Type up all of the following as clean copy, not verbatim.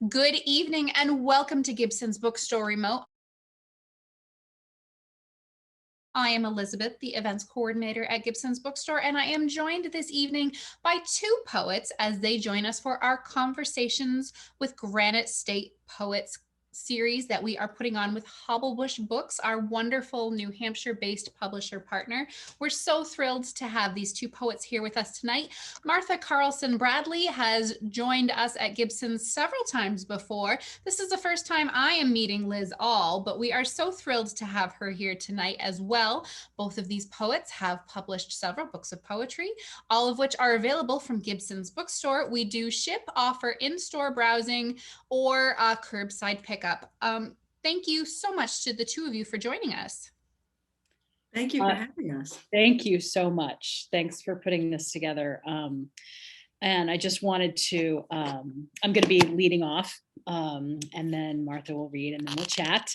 Good evening and welcome to Gibson's Bookstore Remote. I am Elizabeth, the events coordinator at Gibson's Bookstore, and I am joined this evening by two poets as they join us for our Conversations with Granite State Poets series that we are putting on with Hobblebush Books, our wonderful New Hampshire-based publisher partner. We're so thrilled to have these two poets here with us tonight. Martha Carlson-Bradley has joined us at Gibson several times before. This is the first time I am meeting Liz All, but we are so thrilled to have her here tonight as well. Both of these poets have published several books of poetry, all of which are available from Gibson's Bookstore. We do ship, offer in-store browsing, or curbside pickup. Thank you so much to the two of you for joining us. Thank you for having us. Thank you so much. Thanks for putting this together. And I just wanted to, I'm going to be leading off, and then Martha will read, and then we'll chat.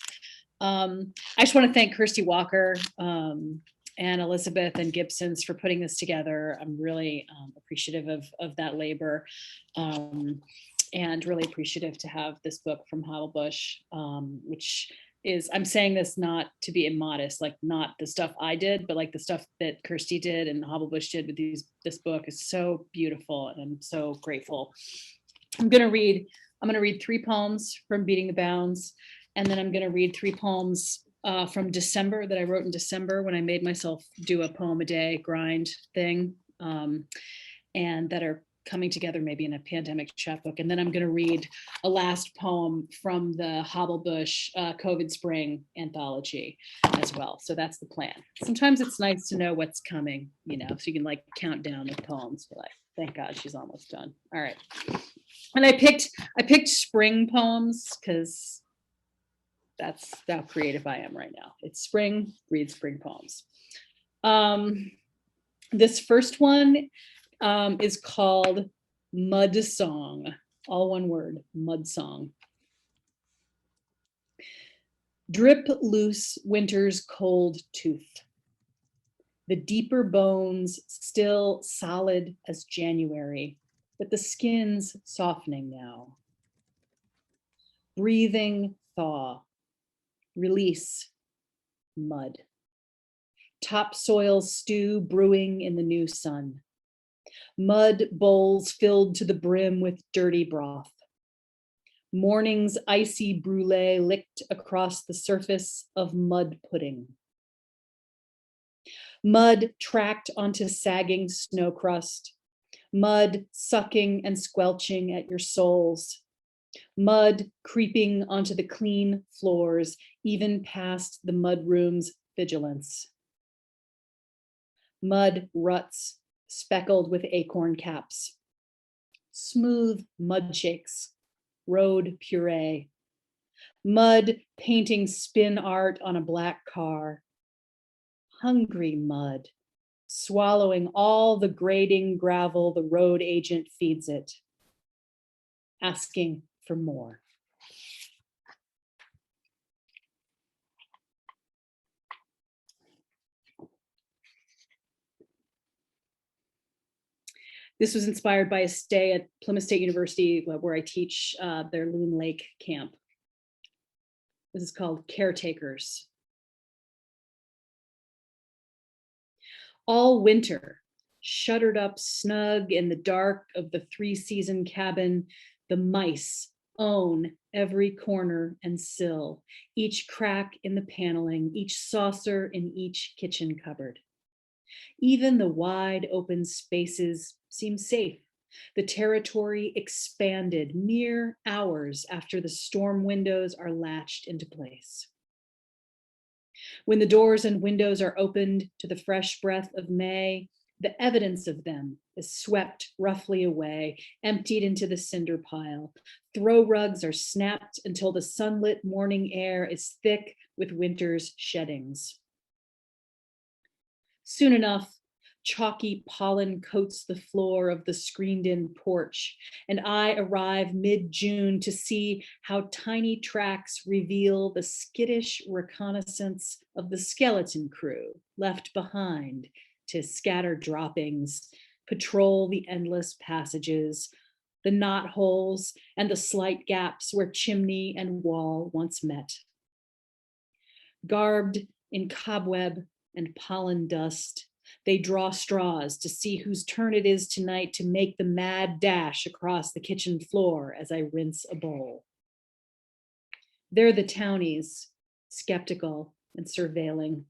I just want to thank Kirsty Walker and Elizabeth and Gibson's for putting this together. I'm really appreciative of that labor. And really appreciative to have this book from Hobblebush, which is, I'm saying this not to be immodest, like not the stuff I did, but like the stuff that Kirsty did and Hobblebush did with this book is so beautiful, and I'm so grateful. I'm gonna read 3 poems from Beating the Bounds, and then I'm gonna read 3 poems from December that I wrote in December when I made myself do a poem a day grind thing, and that are coming together maybe in a pandemic chapbook. And then I'm going to read a last poem from the Hobblebush COVID Spring anthology as well. So that's the plan. Sometimes it's nice to know what's coming, you know, so you can like count down the poems. You're like, thank God she's almost done. All right. And I picked spring poems because that's how creative I am right now. It's spring, read spring poems. This first one is called Mud Song, all one word, Mud Song. Drip loose winter's cold tooth, the deeper bones still solid as January, but the skin's softening now. Breathing thaw, release, mud. Topsoil stew brewing in the new sun. Mud bowls filled to the brim with dirty broth. Morning's icy brulee licked across the surface of mud pudding. Mud tracked onto sagging snow crust. Mud sucking and squelching at your soles. Mud creeping onto the clean floors, even past the mudroom's vigilance. Mud ruts speckled with acorn caps, smooth mud shakes, road puree, mud painting spin art on a black car, hungry mud, swallowing all the grating gravel the road agent feeds it, asking for more. This was inspired by a stay at Plymouth State University where I teach their Loon Lake camp. This is called Caretakers. All winter, shuttered up snug in the dark of the 3-season cabin, the mice own every corner and sill, each crack in the paneling, each saucer in each kitchen cupboard. Even the wide open spaces seem safe. The territory expanded mere hours after the storm windows are latched into place. When the doors and windows are opened to the fresh breath of May, the evidence of them is swept roughly away, emptied into the cinder pile. Throw rugs are snapped until the sunlit morning air is thick with winter's sheddings. Soon enough, chalky pollen coats the floor of the screened-in porch, and I arrive mid-June to see how tiny tracks reveal the skittish reconnaissance of the skeleton crew left behind to scatter droppings, patrol the endless passages, the knot holes and the slight gaps where chimney and wall once met. Garbed in cobweb and pollen dust, they draw straws to see whose turn it is tonight to make the mad dash across the kitchen floor as I rinse a bowl. They're the townies, skeptical and surveilling,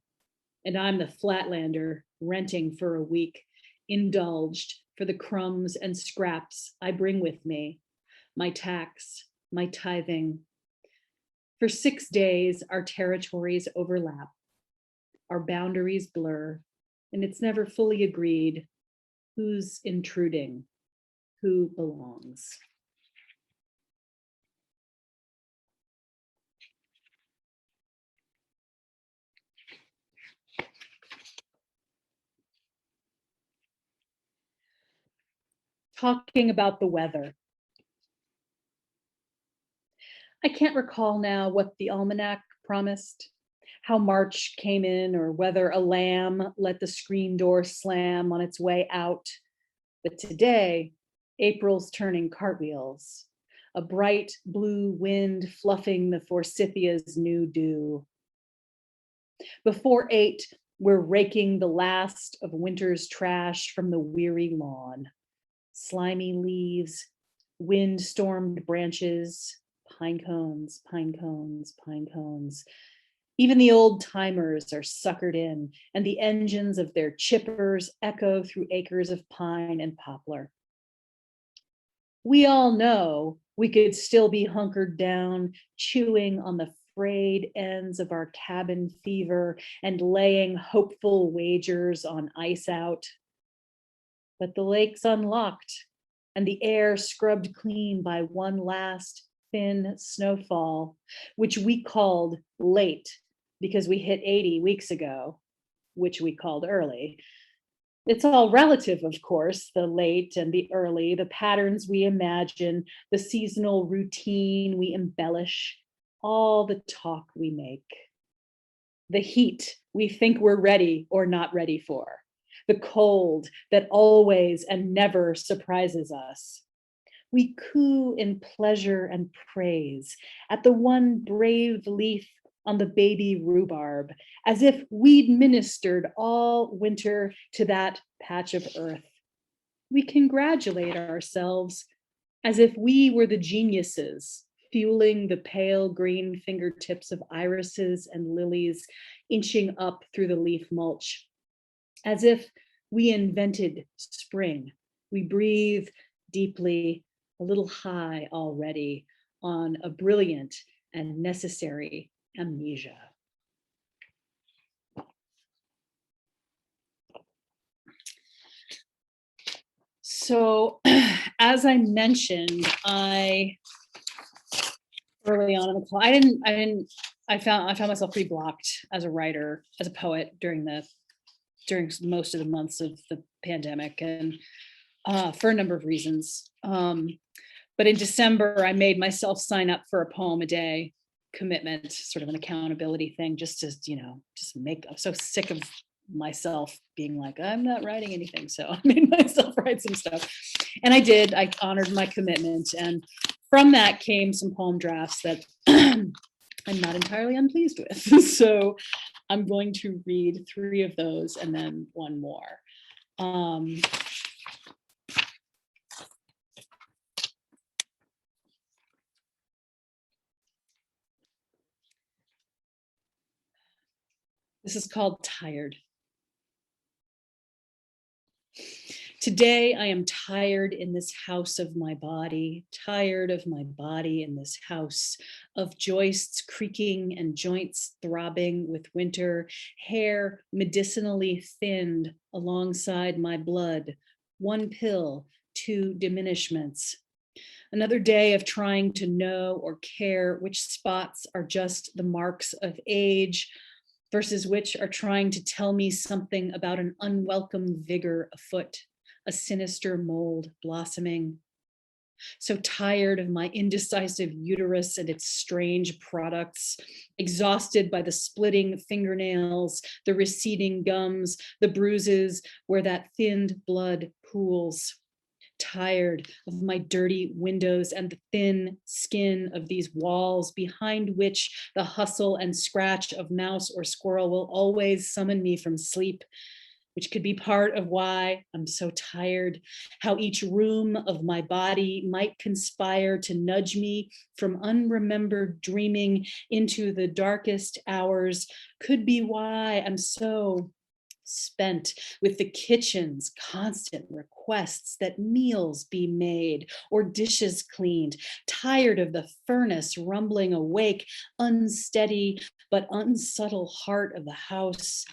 and I'm the flatlander renting for a week, indulged for the crumbs and scraps I bring with me, my tax, my tithing. For 6 days, our territories overlap, our boundaries blur, and it's never fully agreed who's intruding, who belongs. Talking about the weather. I can't recall now what the almanac promised, how March came in, or whether a lamb let the screen door slam on its way out. But today, April's turning cartwheels, a bright blue wind fluffing the forsythia's new dew. Before 8, we're raking the last of winter's trash from the weary lawn. Slimy leaves, wind-stormed branches, pine cones, pine cones, pine cones. Even the old timers are suckered in, and the engines of their chippers echo through acres of pine and poplar. We all know we could still be hunkered down, chewing on the frayed ends of our cabin fever and laying hopeful wagers on ice out. But the lake's unlocked and the air scrubbed clean by one last thin snowfall, which we called late because we hit 80 weeks ago, which we called early. It's all relative, of course, the late and the early, the patterns we imagine, the seasonal routine we embellish, all the talk we make. The heat we think we're ready or not ready for. The cold that always and never surprises us. We coo in pleasure and praise at the one brave leaf on the baby rhubarb, as if we'd ministered all winter to that patch of earth. We congratulate ourselves as if we were the geniuses fueling the pale green fingertips of irises and lilies inching up through the leaf mulch. As if we invented spring. We breathe deeply, a little high already on a brilliant and necessary amnesia. So, as I mentioned, early on in the call, I found myself pretty blocked as a writer, as a poet during most of the months of the pandemic, and for a number of reasons. But in December, I made myself sign up for a poem a day commitment, sort of an accountability thing, just to, I'm so sick of myself being like, I'm not writing anything. So I made myself write some stuff. And I did. I honored my commitment. And from that came some poem drafts that I'm not entirely unpleased with. So I'm going to read 3 of those and then one more. This is called Tired. Today, I am tired in this house of my body, tired of my body in this house, of joists creaking and joints throbbing with winter, hair medicinally thinned alongside my blood, 1 pill, 2 diminishments. Another day of trying to know or care which spots are just the marks of age versus which are trying to tell me something about an unwelcome vigor afoot, a sinister mold blossoming. So tired of my indecisive uterus and its strange products, exhausted by the splitting fingernails, the receding gums, the bruises where that thinned blood pools. tired of my dirty windows and the thin skin of these walls behind which the hustle and scratch of mouse or squirrel will always summon me from sleep, which could be part of why I'm so tired, how each room of my body might conspire to nudge me from unremembered dreaming into the darkest hours, could be why I'm so spent with the kitchen's constant requests that meals be made or dishes cleaned, tired of the furnace rumbling awake, unsteady but unsubtle heart of the house,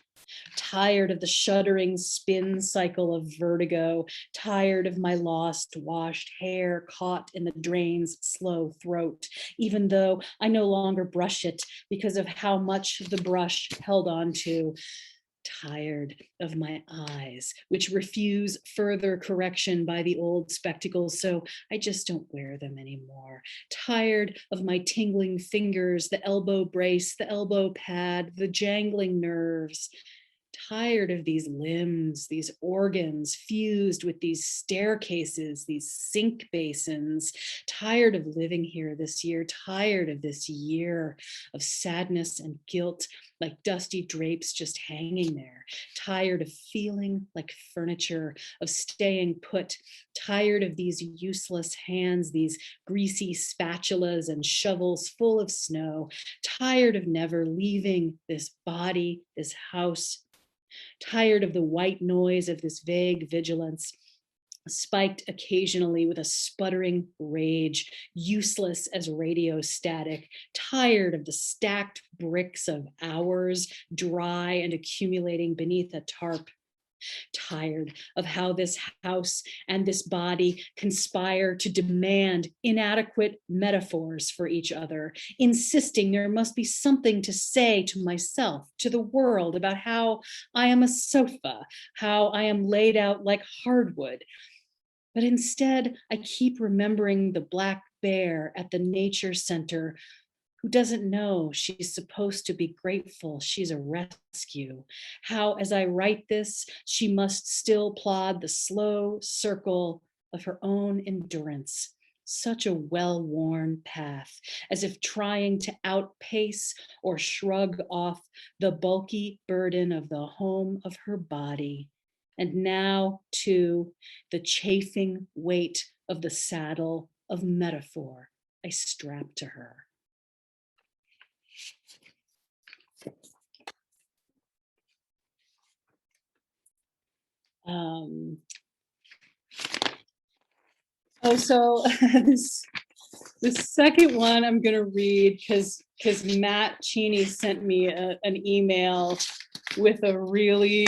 tired of the shuddering spin cycle of vertigo, tired of my lost washed hair caught in the drain's slow throat, even though I no longer brush it because of how much the brush held on to, tired of my eyes, which refuse further correction by the old spectacles, so I just don't wear them anymore. Tired of my tingling fingers, the elbow brace, the elbow pad, the jangling nerves. Tired of these limbs, these organs fused with these staircases, these sink basins. Tired of living here this year, tired of this year of sadness and guilt like dusty drapes just hanging there. Tired of feeling like furniture, of staying put. Tired of these useless hands, these greasy spatulas and shovels full of snow. Tired of never leaving this body, this house. Tired of the white noise of this vague vigilance, spiked occasionally with a sputtering rage, useless as radio static, tired of the stacked bricks of hours, dry and accumulating beneath a tarp. Tired of how this house and this body conspire to demand inadequate metaphors for each other, insisting there must be something to say to myself, to the world, about how I am a sofa, how I am laid out like hardwood. But instead, I keep remembering the black bear at the nature center who doesn't know she's supposed to be grateful she's a rescue. How, as I write this, she must still plod the slow circle of her own endurance, such a well-worn path, as if trying to outpace or shrug off the bulky burden of the home of her body. And now, too, the chafing weight of the saddle of metaphor I strap to her. So the second one I'm going to read because Matt Cheney sent me an email with a really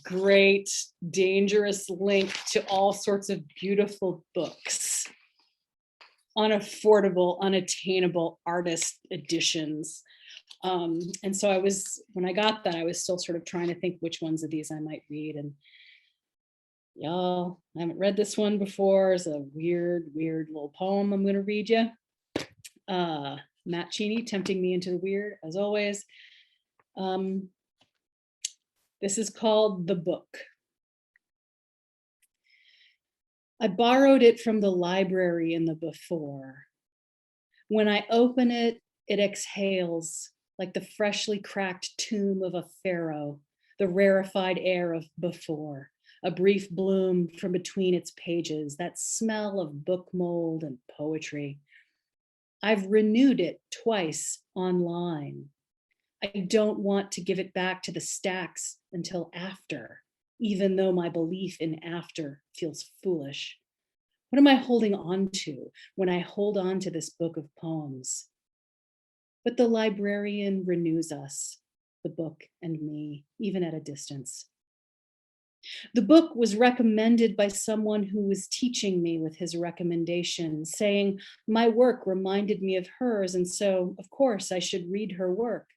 great, dangerous link to all sorts of beautiful books, unaffordable, unattainable artist editions. And so when I got that, I was still sort of trying to think which ones of these I might read. And y'all, I haven't read this one before. It's a weird little poem I'm going to read you. Matt Cheney tempting me into the weird, as always. This is called The Book. I borrowed it from the library in the before. When I open it, it exhales like the freshly cracked tomb of a pharaoh, the rarefied air of before, a brief bloom from between its pages, that smell of book mold and poetry. I've renewed it twice online. I don't want to give it back to the stacks until after, even though my belief in after feels foolish. What am I holding on to when I hold on to this book of poems? But the librarian renews us, the book and me, even at a distance. The book was recommended by someone who was teaching me with his recommendation, saying my work reminded me of hers, and so, of course, I should read her work,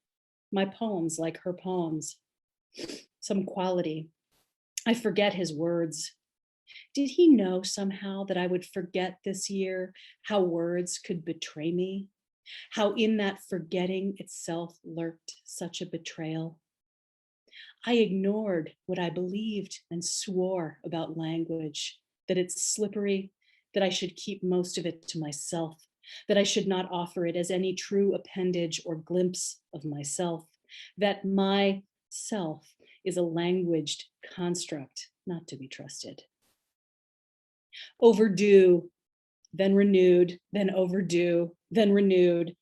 my poems like her poems. Some quality. I forget his words. Did he know somehow that I would forget this year how words could betray me? How in that forgetting itself lurked such a betrayal? I ignored what I believed and swore about language, that it's slippery, that I should keep most of it to myself, that I should not offer it as any true appendage or glimpse of myself, that my self is a languaged construct not to be trusted. Overdue, then renewed, then overdue, then renewed.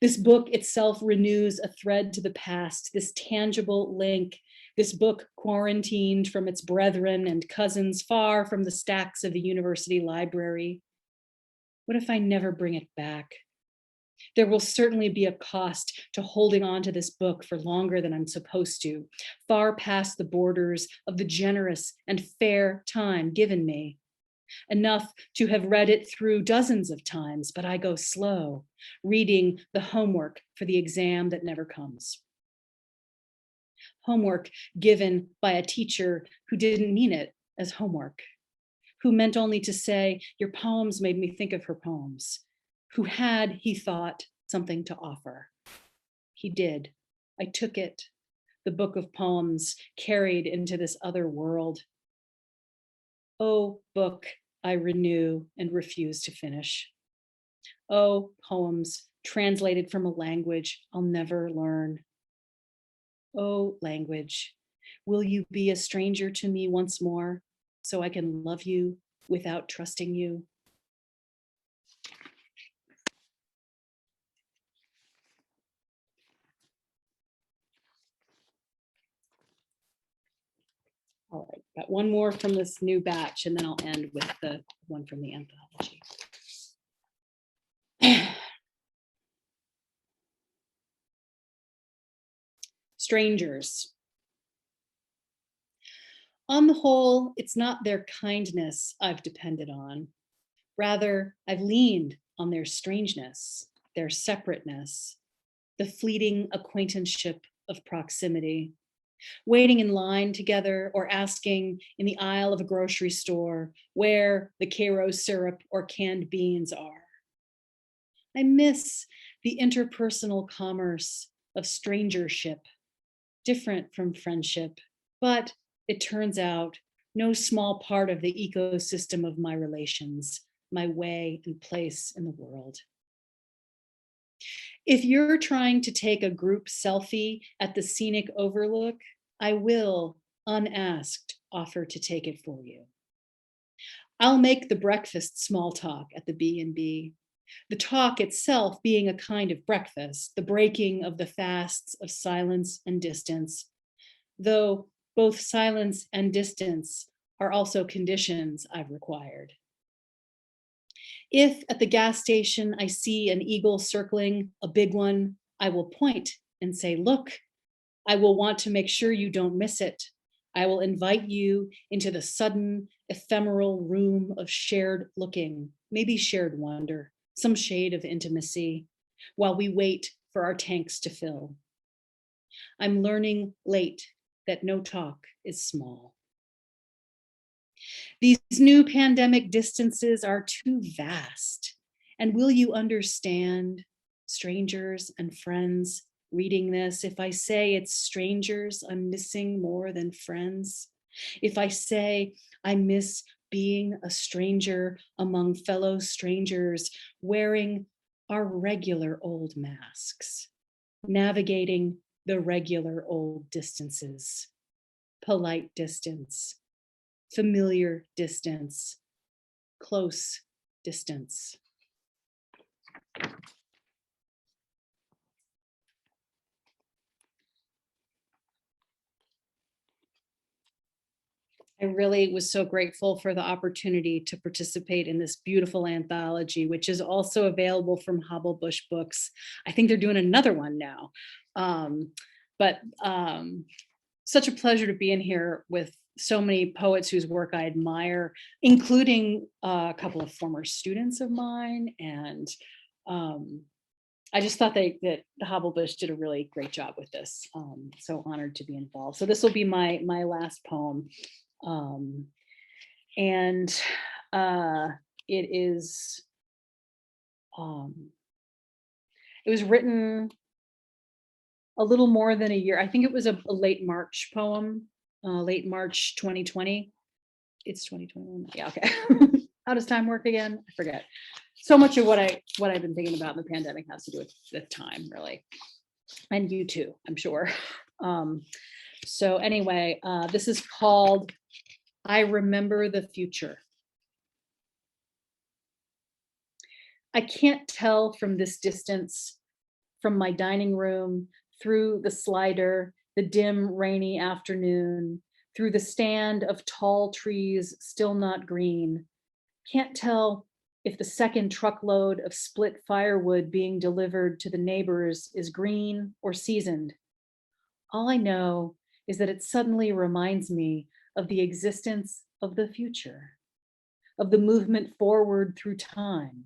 This book itself renews a thread to the past, this tangible link, this book quarantined from its brethren and cousins far from the stacks of the university library. What if I never bring it back? There will certainly be a cost to holding on to this book for longer than I'm supposed to, far past the borders of the generous and fair time given me. Enough to have read it through dozens of times, but I go slow, reading the homework for the exam that never comes. Homework given by a teacher who didn't mean it as homework, who meant only to say, your poems made me think of her poems, who had, he thought, something to offer. He did. I took it, the book of poems carried into this other world. Oh, book, I renew and refuse to finish. Oh, poems translated from a language I'll never learn. Oh, language, will you be a stranger to me once more so I can love you without trusting you? All right, got one more from this new batch, and then I'll end with the one from the anthology. Strangers. On the whole, it's not their kindness I've depended on. Rather, I've leaned on their strangeness, their separateness, the fleeting acquaintanceship of proximity, waiting in line together or asking in the aisle of a grocery store where the Karo syrup or canned beans are. I miss the interpersonal commerce of strangership, different from friendship, but it turns out no small part of the ecosystem of my relations, my way and place in the world. If you're trying to take a group selfie at the scenic overlook, I will, unasked, offer to take it for you. I'll make the breakfast small talk at the B&B, the talk itself being a kind of breakfast, the breaking of the fasts of silence and distance, though both silence and distance are also conditions I've required. If at the gas station I see an eagle circling, a big one, I will point and say, look, I will want to make sure you don't miss it. I will invite you into the sudden, ephemeral room of shared looking, maybe shared wonder, some shade of intimacy, while we wait for our tanks to fill. I'm learning late that no talk is small. These new pandemic distances are too vast. And will you understand, strangers and friends, reading this, if I say it's strangers I'm missing more than friends? If I say I miss being a stranger among fellow strangers, wearing our regular old masks, navigating the regular old distances, polite distance, familiar distance, close distance. I really was so grateful for the opportunity to participate in this beautiful anthology, which is also available from Hobblebush Books. I think they're doing another one now. Such a pleasure to be in here with so many poets whose work I admire, including a couple of former students of mine. And I just thought that Hobblebush did a really great job with this. So honored to be involved. So this will be my last poem. It is, it was written a little more than a year. I think it was a late March poem, late March 2020. it's 2021. Yeah, okay. How does time work again? I forget. So much of what I've been thinking about in the pandemic has to do with time, really. And you too, I'm sure. So anyway, this is called I Remember the Future. I can't tell from this distance, from my dining room, through the slider, the dim, rainy afternoon, through the stand of tall trees still not green. Can't tell if the second truckload of split firewood being delivered to the neighbors is green or seasoned. All I know is that it suddenly reminds me of the existence of the future, of the movement forward through time,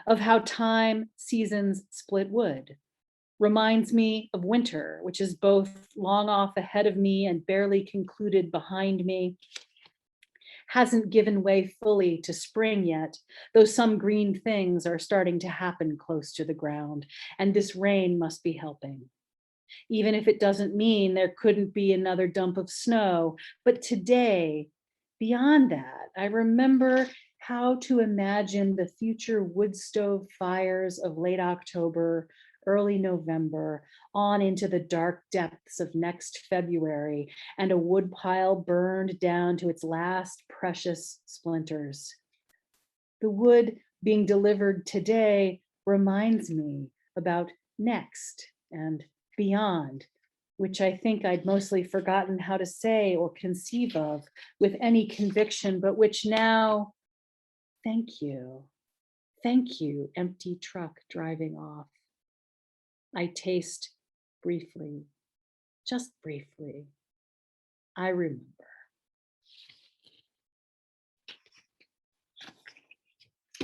of how time seasons split wood. Reminds me of winter, which is both long off ahead of me and barely concluded behind me. Hasn't given way fully to spring yet, though some green things are starting to happen close to the ground, and this rain must be helping. Even if it doesn't mean there couldn't be another dump of snow, but today, beyond that, I remember how to imagine the future wood stove fires of late October, early November, on into the dark depths of next February, and a wood pile burned down to its last precious splinters. The wood being delivered today reminds me about next and beyond, which I think I'd mostly forgotten how to say or conceive of with any conviction, but which now, thank you, empty truck driving off. I taste briefly, just briefly. I remember.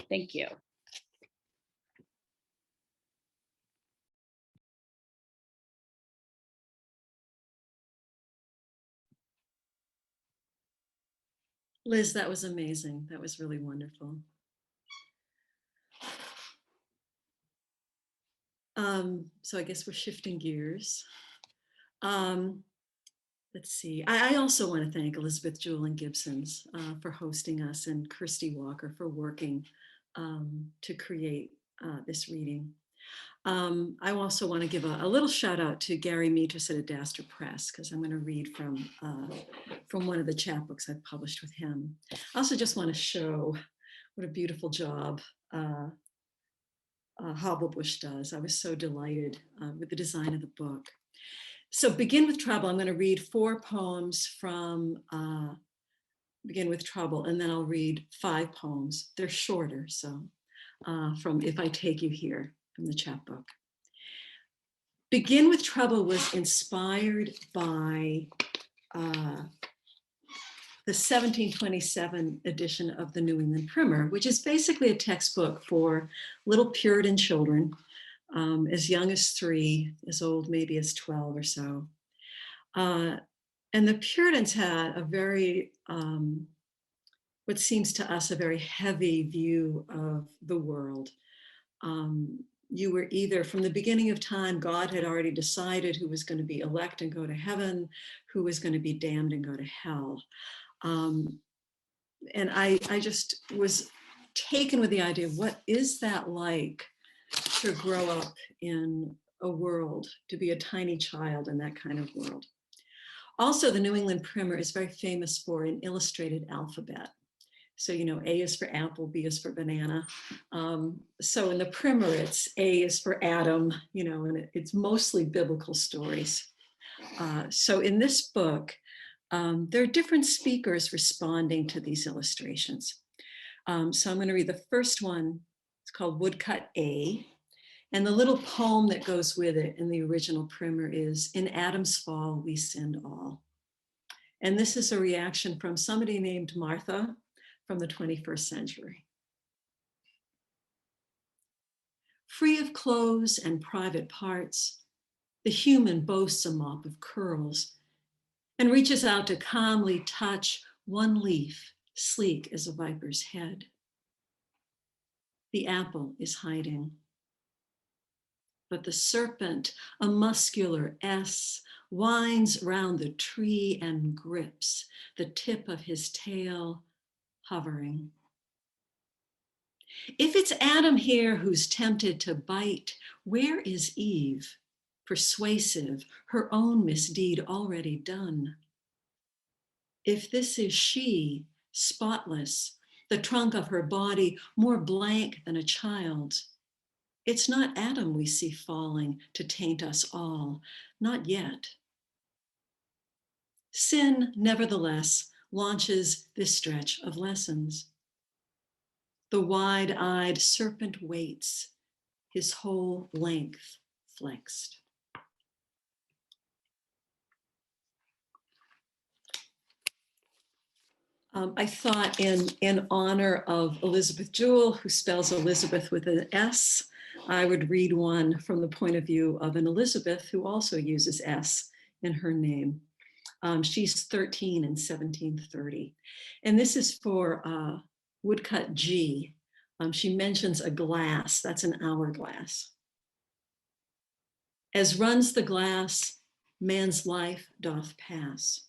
Thank you. Liz, that was amazing. That was really wonderful. So I guess we're shifting gears. Let's see. I also want to thank Elizabeth Jewell and Gibson's for hosting us, and Kirsty Walker for working to create this reading. I also want to give a little shout out to Gary Metris at Adaster Press, because I'm going to read from one of the chapbooks I've published with him. I also just want to show what a beautiful job Hobblebush does. I was so delighted with the design of the book. So Begin with Trouble, I'm going to read 4 poems from Begin with Trouble, and then I'll read 5 poems. They're shorter, so from If I Take You Here, from the chapbook. Begin with Trouble was inspired by the 1727 edition of the New England Primer, which is basically a textbook for little Puritan children, as young as 3, as old maybe as 12 or so. And the Puritans had a very, what seems to us a very heavy view of the world. You were either, from the beginning of time, God had already decided who was going to be elect and go to heaven, who was going to be damned and go to hell. And I just was taken with the idea of what is that like to grow up in a world, to be a tiny child in that kind of world. Also, the New England Primer is very famous for an illustrated alphabet. So, you know, A is for apple, B is for banana. So in the Primer, it's A is for Adam, you know, and it's mostly biblical stories. So in this book, there are different speakers responding to these illustrations. So I'm going to read the first one. It's called Woodcut A. And the little poem that goes with it in the original Primer is, In Adam's Fall, we sinned all. And this is a reaction from somebody named Martha from the 21st century. Free of clothes and private parts, the human boasts a mop of curls and reaches out to calmly touch one leaf, sleek as a viper's head. The apple is hiding. But the serpent, a muscular S, winds round the tree and grips the tip of his tail hovering. If it's Adam here who's tempted to bite, where is Eve, persuasive, her own misdeed already done? If this is she, spotless, the trunk of her body more blank than a child's, it's not Adam we see falling to taint us all, not yet. Sin, nevertheless, launches this stretch of lessons. The wide-eyed serpent waits, his whole length flexed. I thought in honor of Elizabeth Jewell, who spells Elizabeth with an S, I would read one from the point of view of an Elizabeth who also uses S in her name. She's 13 in 1730. And this is for woodcut G. She mentions a glass, that's an hourglass. As runs the glass, man's life doth pass.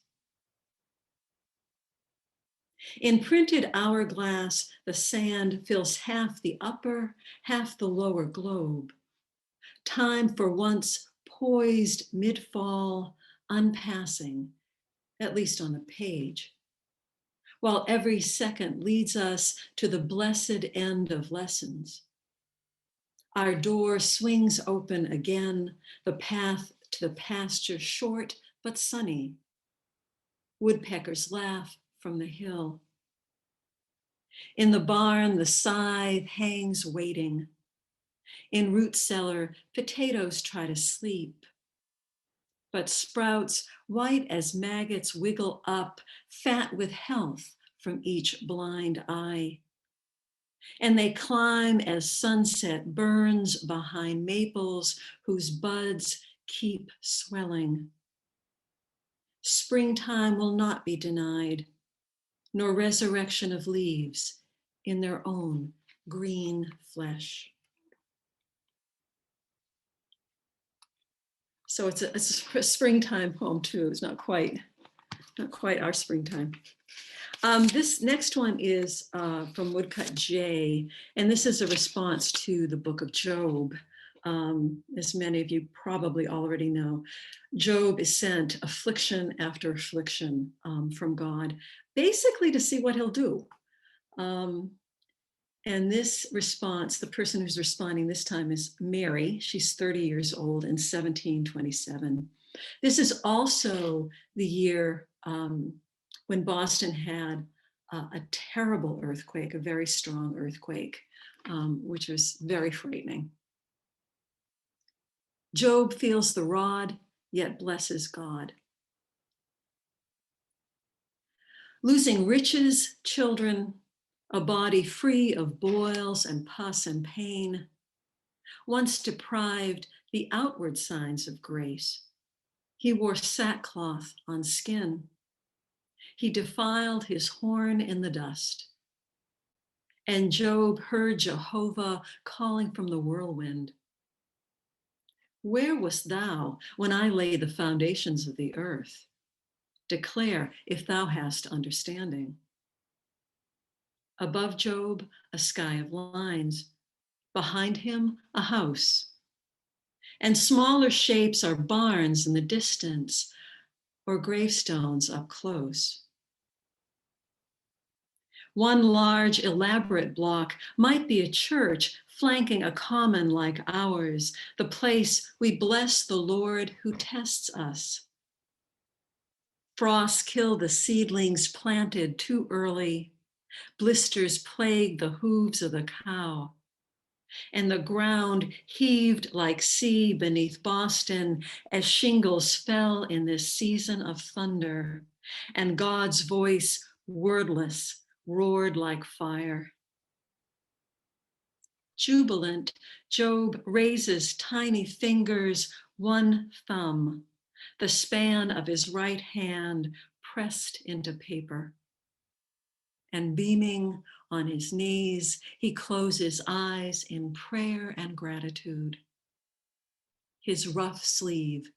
In printed hourglass, the sand fills half the upper, half the lower globe. Time for once poised mid-fall, unpassing, at least on the page, while every second leads us to the blessed end of lessons. Our door swings open again, the path to the pasture short but sunny. Woodpeckers laugh from the hill. In the barn, the scythe hangs waiting. In root cellar, potatoes try to sleep. But sprouts, white as maggots, wiggle up, fat with health from each blind eye. And they climb as sunset burns behind maples whose buds keep swelling. Springtime will not be denied, nor resurrection of leaves in their own green flesh. So it's a springtime poem too. It's not quite our springtime. This next one is from Woodcut J, and this is a response to the book of Job. As many of you probably already know, Job is sent affliction after affliction from God, basically to see what he'll do. And this response, the person who's responding this time is Mary. She's 30 years old in 1727. This is also the year when Boston had a terrible earthquake, a very strong earthquake, which was very frightening. Job feels the rod, yet blesses God. Losing riches, children, a body free of boils and pus and pain, once deprived the outward signs of grace. He wore sackcloth on skin. He defiled his horn in the dust. And Job heard Jehovah calling from the whirlwind. Where wast thou when I laid the foundations of the earth? Declare if thou hast understanding. Above Job, a sky of lines. Behind him, a house. And smaller shapes are barns in the distance or gravestones up close. One large, elaborate block might be a church flanking a common like ours, the place we bless the Lord who tests us. Frosts kill the seedlings planted too early. Blisters plague the hooves of the cow. And the ground heaved like sea beneath Boston as shingles fell in this season of thunder. And God's voice, wordless, roared like fire. Jubilant, Job raises tiny fingers, one thumb, the span of his right hand pressed into paper. And beaming on his knees, he closes eyes in prayer and gratitude. His rough sleeve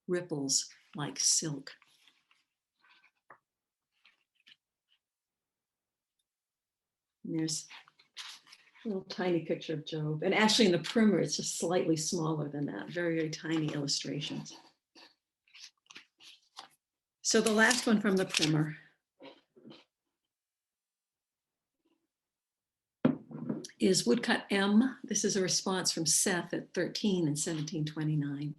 ripples like silk. And there's a little tiny picture of Job. And actually in the primer, it's just slightly smaller than that, very, very tiny illustrations. So the last one from the primer is Woodcut M. This is a response from Seth at 13 in 1729.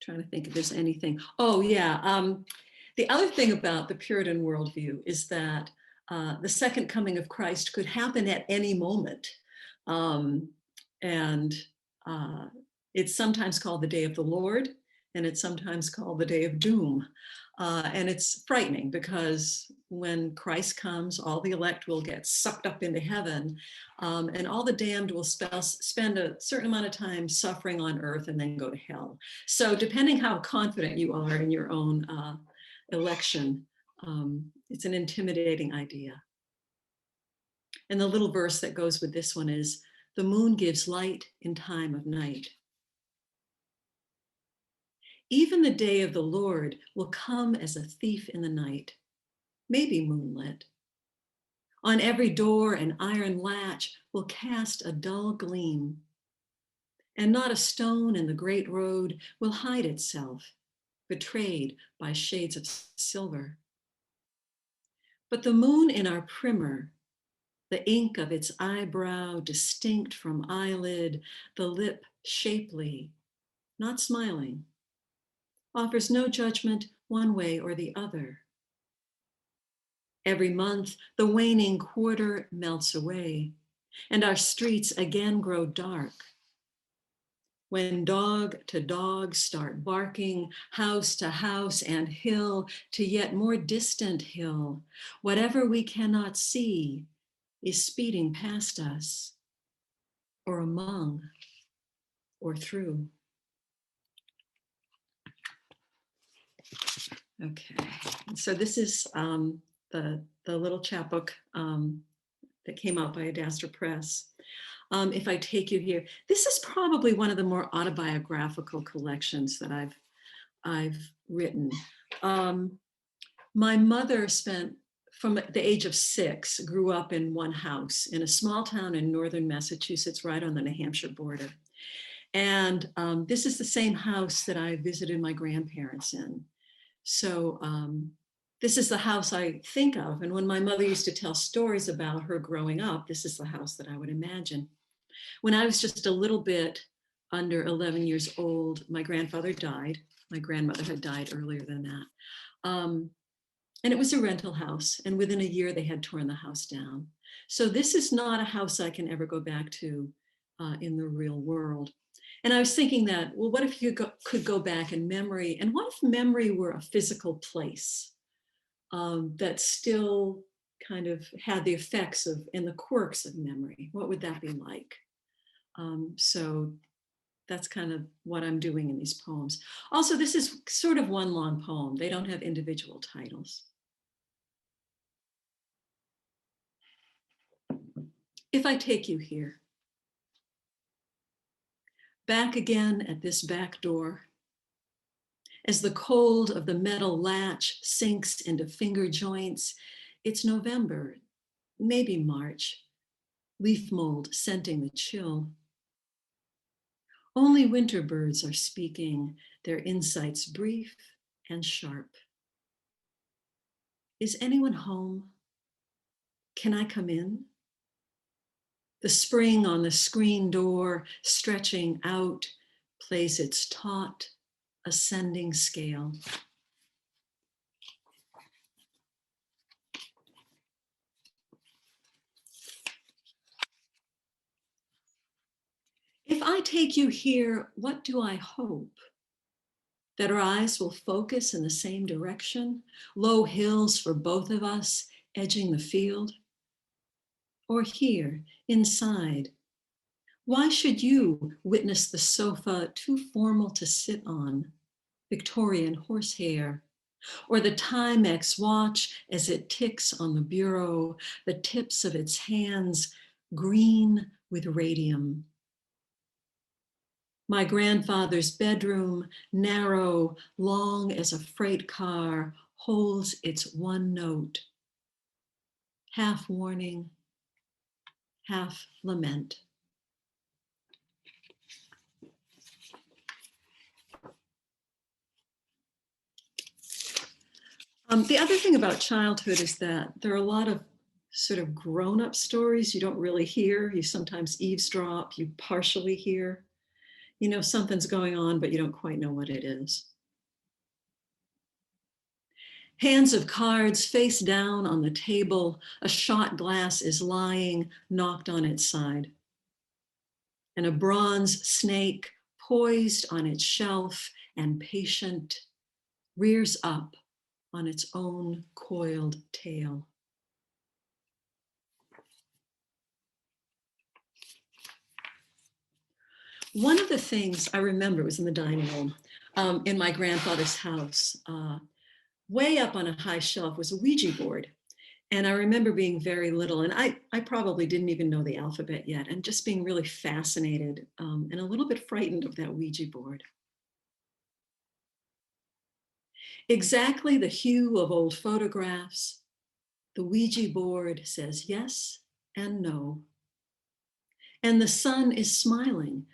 Trying to think if there's anything. Oh yeah, the other thing about the Puritan worldview is that the second coming of Christ could happen at any moment. And it's sometimes called the day of the Lord, and it's sometimes called the day of doom. And it's frightening because when Christ comes, all the elect will get sucked up into heaven, and all the damned will spend a certain amount of time suffering on earth and then go to hell. So depending how confident you are in your own election, it's an intimidating idea. And the little verse that goes with this one is, "The moon gives light in time of night." Even the day of the Lord will come as a thief in the night, maybe moonlit. On every door and iron latch will cast a dull gleam, and not a stone in the great road will hide itself, betrayed by shades of silver. But the moon in our primer, the ink of its eyebrow distinct from eyelid, the lip shapely, not smiling, offers no judgment one way or the other. Every month, the waning quarter melts away, and our streets again grow dark. When dog to dog start barking, house to house and hill to yet more distant hill, whatever we cannot see is speeding past us, or among, or through. Okay, so this is the little chapbook that came out by Adastra Press. If I take you here, this is probably one of the more autobiographical collections that I've written. My mother spent, from the age of 6, grew up in one house in a small town in northern Massachusetts, right on the New Hampshire border. And this is the same house that I visited my grandparents in. So this is the house I think of. And when my mother used to tell stories about her growing up, this is the house that I would imagine. When I was just a little bit under 11 years old, my grandfather died. My grandmother had died earlier than that. And it was a rental house. And within a year, they had torn the house down. So this is not a house I can ever go back to in the real world. And I was thinking that, well, what if you could go back in memory? And what if memory were a physical place that still kind of had the effects of and the quirks of memory? What would that be like? So that's kind of what I'm doing in these poems. Also, this is sort of one long poem. They don't have individual titles. If I take you here, back again at this back door, as the cold of the metal latch sinks into finger joints, it's November, maybe March, leaf mold scenting the chill. Only winter birds are speaking, their insights brief and sharp. Is anyone home? Can I come in? The spring on the screen door, stretching out, plays its taut, ascending scale. If I take you here, what do I hope? That our eyes will focus in the same direction, low hills for both of us, edging the field? Or here, inside, why should you witness the sofa too formal to sit on, Victorian horsehair, or the Timex watch as it ticks on the bureau, the tips of its hands green with radium? My grandfather's bedroom, narrow, long as a freight car, holds its one note. half warning, half lament. The other thing about childhood is that there are a lot of sort of grown-up stories you don't really hear. You sometimes eavesdrop, you partially hear. You know something's going on, but you don't quite know what it is. Hands of cards face down on the table. A shot glass is lying, knocked on its side. And a bronze snake, poised on its shelf and patient, rears up on its own coiled tail. One of the things I remember was in the dining room in my grandfather's house. Way up on a high shelf was a Ouija board. And I remember being very little, and I probably didn't even know the alphabet yet, and just being really fascinated and a little bit frightened of that Ouija board. Exactly the hue of old photographs, the Ouija board says yes and no. And the sun is smiling,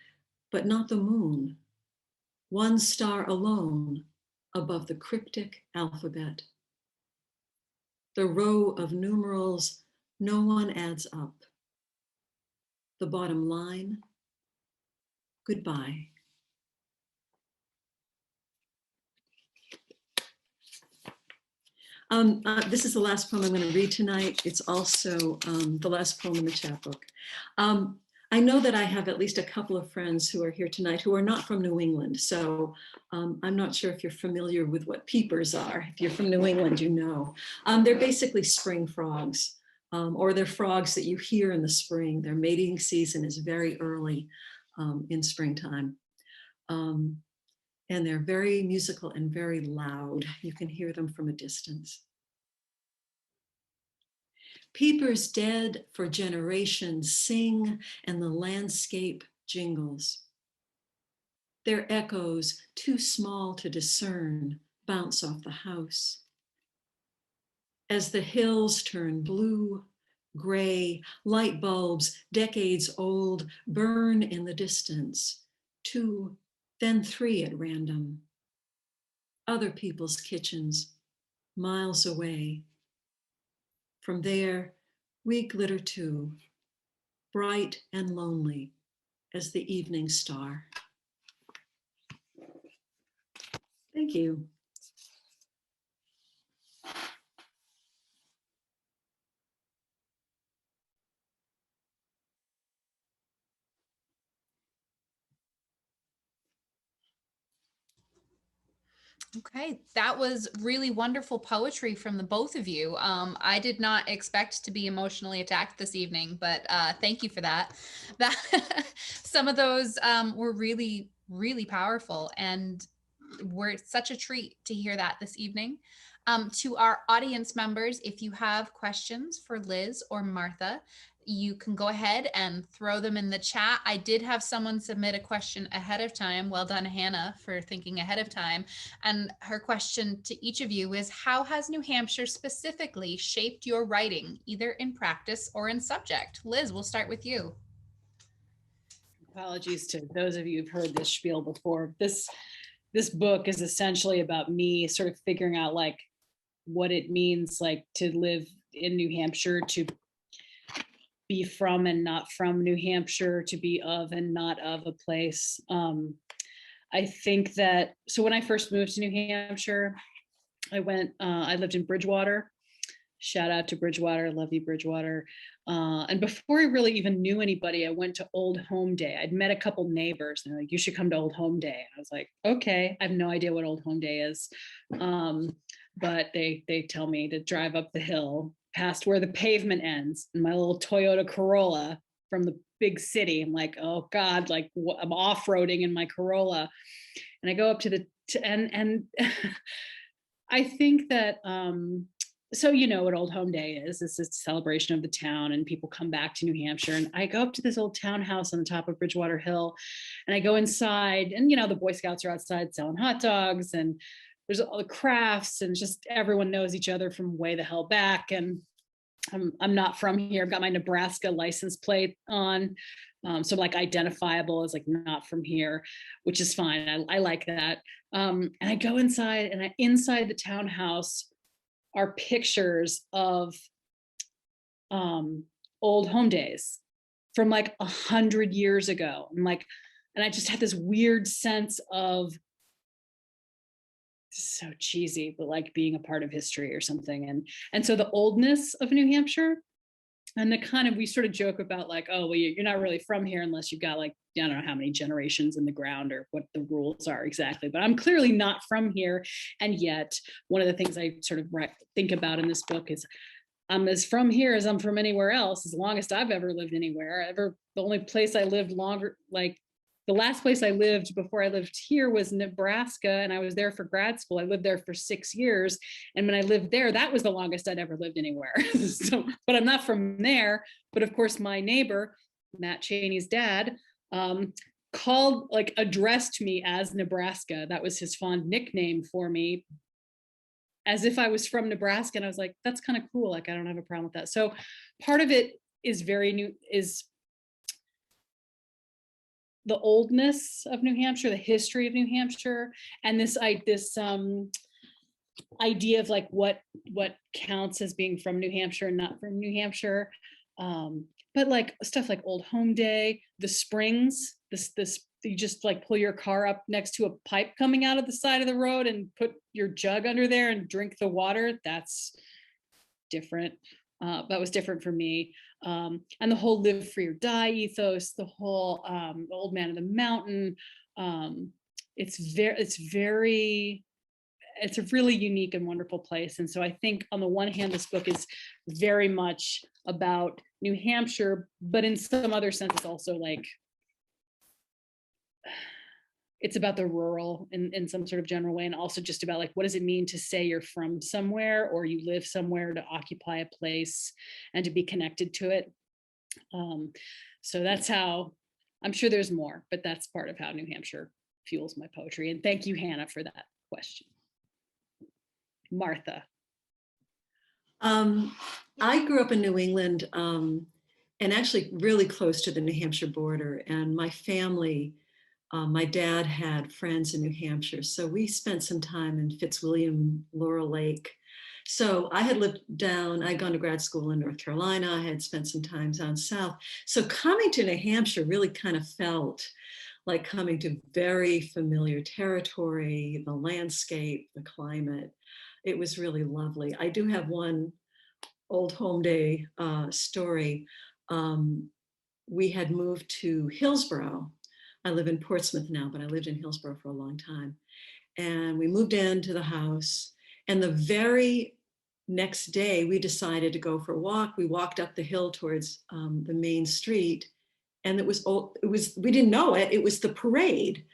but not the moon. One star alone above the cryptic alphabet. The row of numerals, no one adds up. The bottom line, goodbye. This is the last poem I'm going to read tonight. It's also the last poem in the chapbook. I know that I have at least a couple of friends who are here tonight who are not from New England. So I'm not sure if you're familiar with what peepers are. If you're from New England, you know. They're basically spring frogs, or they're frogs that you hear in the spring. Their mating season is very early in springtime. And they're very musical and very loud. You can hear them from a distance. Peepers dead for generations sing and the landscape jingles. Their echoes, too small to discern, bounce off the house. As the hills turn blue, gray, light bulbs, decades old, burn in the distance, 2, then 3 at random. Other people's kitchens, miles away. From there, we glitter too, bright and lonely as the evening star. Thank you. Okay, that was really wonderful poetry from the both of you. I did not expect to be emotionally attacked this evening, but thank you for that. That some of those were really, really powerful, and were such a treat to hear that this evening. To our audience members, if you have questions for Liz or Martha, you can go ahead and throw them in the chat. I did have someone submit a question ahead of time. Well done, Hannah, for thinking ahead of time. And her question to each of you is, how has New Hampshire specifically shaped your writing, either in practice or in subject? Liz, we'll start with you. Apologies to those of you who've heard this spiel before. This book is essentially about me sort of figuring out like what it means like to live in New Hampshire, to be from and not from New Hampshire, to be of and not of a place. I think that, so when I first moved to New Hampshire, I lived in Bridgewater. Shout out to Bridgewater, love you, Bridgewater. And before I really even knew anybody, I went to Old Home Day. I'd met a couple neighbors and they're like, you should come to Old Home Day. I was like, okay, I have no idea what Old Home Day is. But they tell me to drive up the hill past where the pavement ends in my little Toyota Corolla from the big city. I'm like, oh God, like I'm off-roading in my Corolla. And I go up to and I think that, so you know what Old Home Day is. It's a celebration of the town and people come back to New Hampshire. And I go up to this old townhouse on the top of Bridgewater Hill and I go inside and, you know, the Boy Scouts are outside selling hot dogs and there's all the crafts and just everyone knows each other from way the hell back. And I'm not from here. I've got my Nebraska license plate on. So like identifiable as like not from here, which is fine. I like that. And I go inside, and inside the townhouse are pictures of old home days from like 100 years ago. And I just had this weird sense of, so cheesy, but like being a part of history or something. And so the oldness of New Hampshire, and the kind of, we sort of joke about like, oh, well, you're not really from here unless you've got like, I don't know how many generations in the ground or what the rules are exactly, but I'm clearly not from here. And yet one of the things I sort of think about in this book is I'm as from here as I'm from anywhere else, as longest I've ever lived anywhere. The only place I lived longer, like the last place I lived before I lived here was Nebraska, and I was there for grad school. I lived there for 6 years. And when I lived there, that was the longest I'd ever lived anywhere. So, but I'm not from there. But of course, my neighbor, Matt Cheney's dad, addressed me as Nebraska. That was his fond nickname for me, as if I was from Nebraska. And I was like, that's kind of cool. Like, I don't have a problem with that. So part of it is very new, is the oldness of New Hampshire, the history of New Hampshire, and this idea of like what counts as being from New Hampshire and not from New Hampshire. But like stuff like Old Home Day, the springs, this you just like pull your car up next to a pipe coming out of the side of the road and put your jug under there and drink the water. That's different. That was different for me. And the whole live free or die ethos, the whole the old man of the mountain. It's a really unique and wonderful place. And so I think on the one hand, this book is very much about New Hampshire, but in some other sense, it's also like, it's about the rural in some sort of general way, and also just about like, what does it mean to say you're from somewhere or you live somewhere, to occupy a place and to be connected to it. So that's how, I'm sure there's more, but that's part of how New Hampshire fuels my poetry. And thank you, Hannah, for that question. Martha. I grew up in New England, and actually really close to the New Hampshire border, and my family, my dad had friends in New Hampshire, so we spent some time in Fitzwilliam, Laurel Lake. So I had lived down, I'd gone to grad school in North Carolina, I had spent some time down south. So coming to New Hampshire really kind of felt like coming to very familiar territory, the landscape, the climate. It was really lovely. I do have one Old Home Day story. We had moved to Hillsborough. I live in Portsmouth now, but I lived in Hillsborough for a long time. And we moved into the house, and the very next day we decided to go for a walk. We walked up the hill towards the main street, and it was, we didn't know it, it was the parade.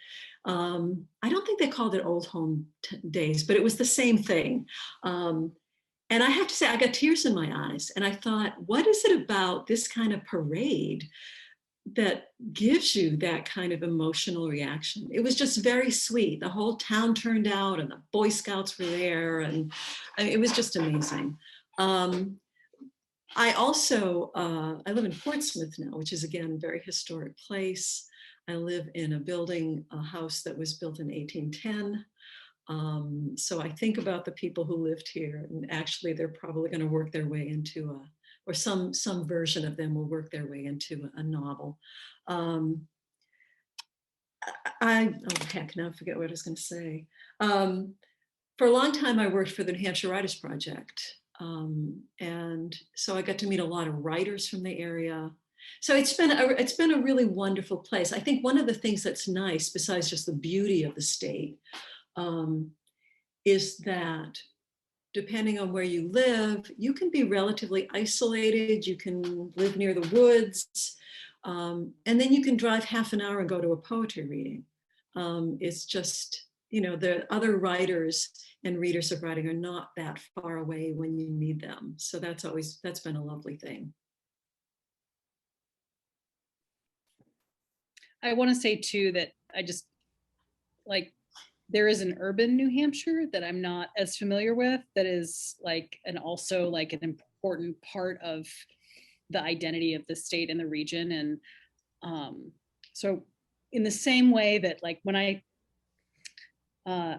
I don't think they called it Old Home Days, but it was the same thing. And I have to say, I got tears in my eyes, and I thought, what is it about this kind of parade that gives you that kind of emotional reaction? It was just very sweet. The whole town turned out, and the Boy Scouts were there, and I mean, it was just amazing. I also, I live in Portsmouth now, which is again a very historic place. I live in a building, a house that was built in 1810. So I think about the people who lived here, and actually they're probably going to work their way into or some version of them will work their way into a novel. Oh heck, now I forget what I was going to say. For a long time, I worked for the New Hampshire Writers Project. And so I got to meet a lot of writers from the area. So it's been a really wonderful place. I think one of the things that's nice, besides just the beauty of the state, is that depending on where you live, you can be relatively isolated. You can live near the woods, and then you can drive half an hour and go to a poetry reading. It's just, you know, the other writers and readers of writing are not that far away when you need them. So that's been a lovely thing. I want to say too that I just like, there is an urban New Hampshire that I'm not as familiar with, that is like, and also like an important part of the identity of the state and the region. And so in the same way that like when I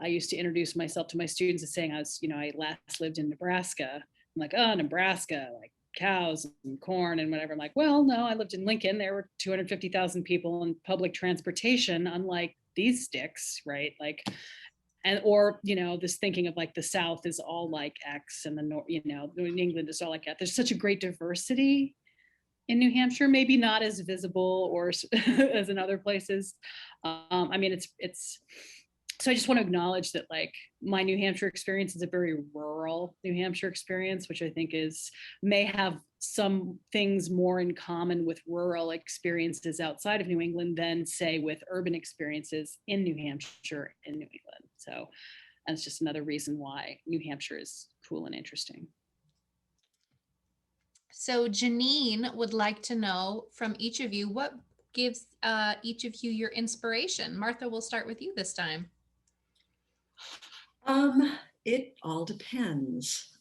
used to introduce myself to my students as saying I last lived in Nebraska. I'm like, oh, Nebraska, like cows and corn and whatever. I'm like, well, no, I lived in Lincoln. There were 250,000 people in public transportation, unlike these sticks, right? Like, and or this thinking of like the South is all like X and the North, New England is all like that. There's such a great diversity in New Hampshire, maybe not as visible or as in other places. I mean, it's so I just want to acknowledge that like my New Hampshire experience is a very rural New Hampshire experience, which I think may have some things more in common with rural experiences outside of New England than say with urban experiences in New Hampshire and New England. So that's just another reason why New Hampshire is cool and interesting. So Janine would like to know from each of you, what gives each of you your inspiration? Martha, we'll start with you this time. It all depends.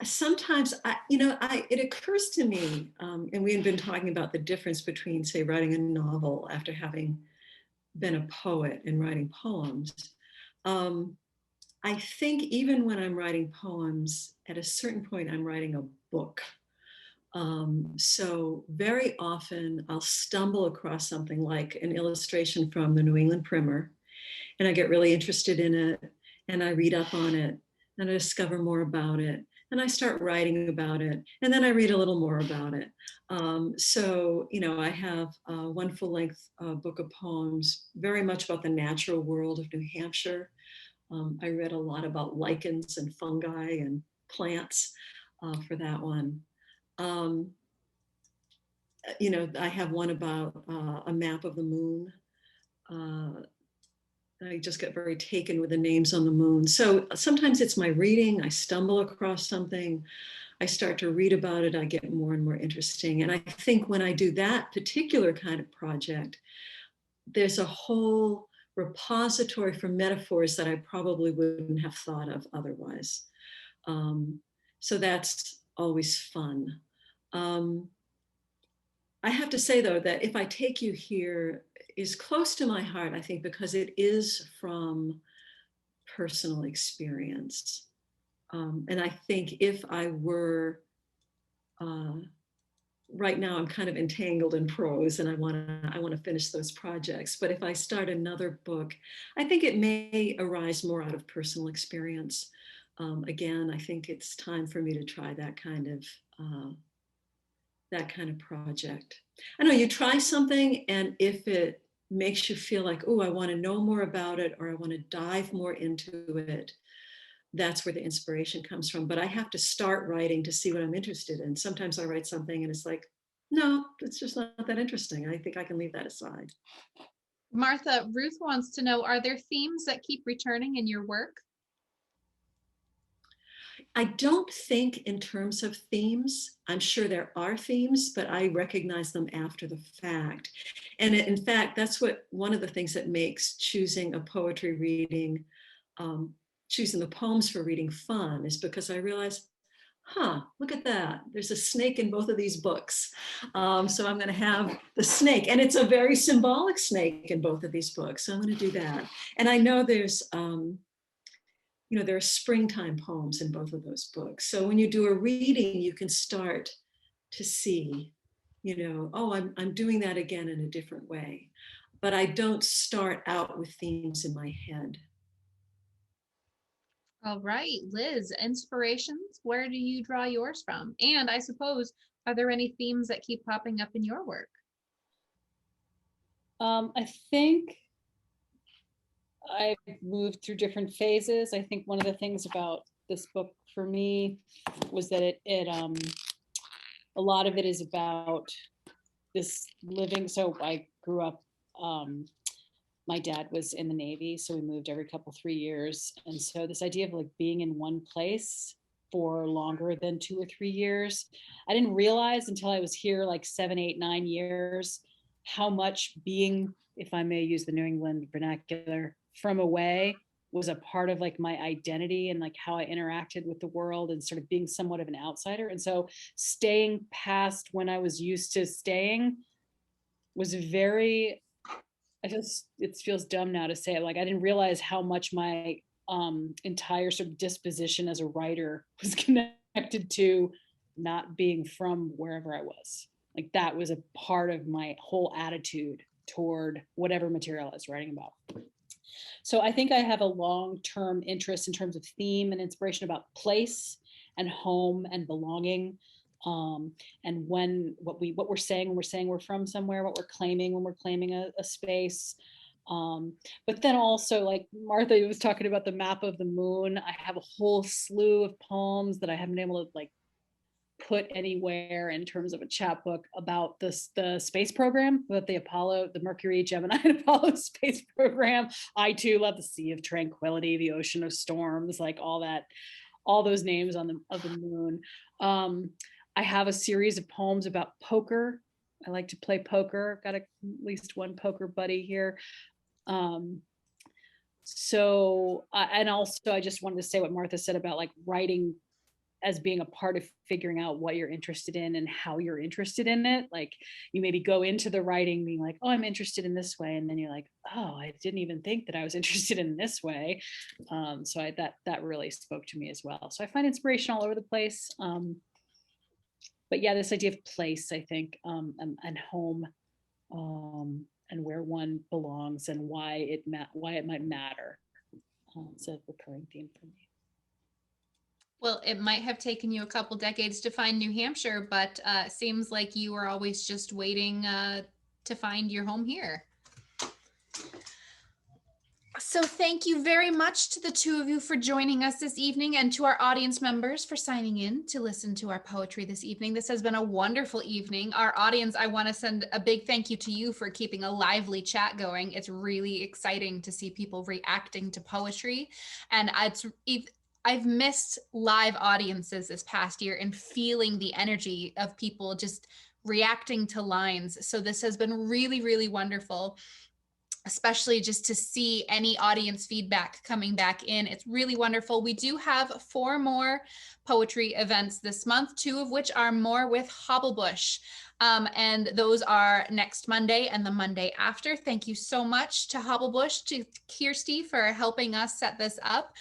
Sometimes it occurs to me, and we had been talking about the difference between, say, writing a novel after having been a poet and writing poems. I think even when I'm writing poems, at a certain point, I'm writing a book. So very often I'll stumble across something like an illustration from the New England Primer, and I get really interested in it, and I read up on it, and I discover more about it, and I start writing about it, and then I read a little more about it. So I have one full-length book of poems, very much about the natural world of New Hampshire. I read a lot about lichens and fungi and plants for that one. I have one about a map of the moon. I just get very taken with the names on the moon. So sometimes it's my reading. I stumble across something. I start to read about it. I get more and more interesting. And I think when I do that particular kind of project, there's a whole repository for metaphors that I probably wouldn't have thought of otherwise. So that's always fun. I have to say, though, that If I Take You Here is close to my heart, I think, because it is from personal experience. And I think if I were, right now I'm kind of entangled in prose and I want to finish those projects. But if I start another book, I think it may arise more out of personal experience. Again, I think it's time for me to try that kind of project. I know you try something, and if it makes you feel like, oh, I want to know more about it, or I want to dive more into it, that's where the inspiration comes from. But I have to start writing to see what I'm interested in. Sometimes I write something and it's like, no, it's just not that interesting. I think I can leave that aside. Martha, Ruth wants to know, are there themes that keep returning in your work? I don't think in terms of themes. I'm sure there are themes, but I recognize them after the fact. And in fact, that's one of the things that makes choosing a poetry reading, choosing the poems for reading fun, is because I realize, look at that. There's a snake in both of these books. So I'm going to have the snake, and it's a very symbolic snake in both of these books. So I'm going to do that. And I know there's, there are springtime poems in both of those books. So when you do a reading, you can start to see, oh, I'm doing that again in a different way. But I don't start out with themes in my head. All right, Liz, inspirations, where do you draw yours from? And I suppose, are there any themes that keep popping up in your work? I think I've moved through different phases. I think one of the things about this book for me was that it a lot of it is about this living. So I grew up, my dad was in the Navy, so we moved every 3 years. And so this idea of like being in one place for longer than 2 or 3 years, I didn't realize until I was here like 7, 8, 9 years, how much being, if I may use the New England vernacular, from away was a part of like my identity and like how I interacted with the world and sort of being somewhat of an outsider. And so staying past when I was used to staying was very, it feels dumb now to say it. Like I didn't realize how much my entire sort of disposition as a writer was connected to not being from wherever I was. Like that was a part of my whole attitude toward whatever material I was writing about. So I think I have a long-term interest in terms of theme and inspiration about place and home and belonging. And what we're saying when we're saying we're from somewhere, what we're claiming when we're claiming a space. But then also, like Martha was talking about the map of the moon, I have a whole slew of poems that I haven't been able to like put anywhere in terms of a chapbook about the space program, about the Apollo, the Mercury, Gemini, and Apollo space program. I too love the Sea of Tranquility, the Ocean of Storms, like all that, all those names on the moon. I have a series of poems about poker. I like to play poker. Got at least one poker buddy here. And also I just wanted to say what Martha said about like writing as being a part of figuring out what you're interested in and how you're interested in it. Like you maybe go into the writing being like, oh, I'm interested in this way. And then you're like, oh, I didn't even think that I was interested in this way. So that really spoke to me as well. So I find inspiration all over the place. But yeah, this idea of place, I think, and home, and where one belongs and why it might matter. It's a recurring theme for me. Well, it might have taken you a couple decades to find New Hampshire, but seems like you were always just waiting to find your home here. So thank you very much to the two of you for joining us this evening, and to our audience members for signing in to listen to our poetry this evening. This has been a wonderful evening. Our audience, I want to send a big thank you to you for keeping a lively chat going. It's really exciting to see people reacting to poetry, and I've missed live audiences this past year and feeling the energy of people just reacting to lines. So this has been really, really wonderful, especially just to see any audience feedback coming back in. It's really wonderful. We do have 4 more poetry events this month, 2 of which are more with Hobblebush. And those are next Monday and the Monday after. Thank you so much to Hobblebush, to Kirsty for helping us set this up.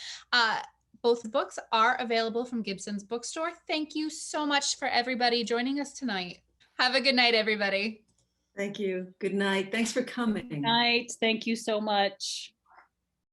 Both books are available from Gibson's Bookstore. Thank you so much for everybody joining us tonight. Have a good night, everybody. Thank you. Good night. Thanks for coming. Good night. Thank you so much.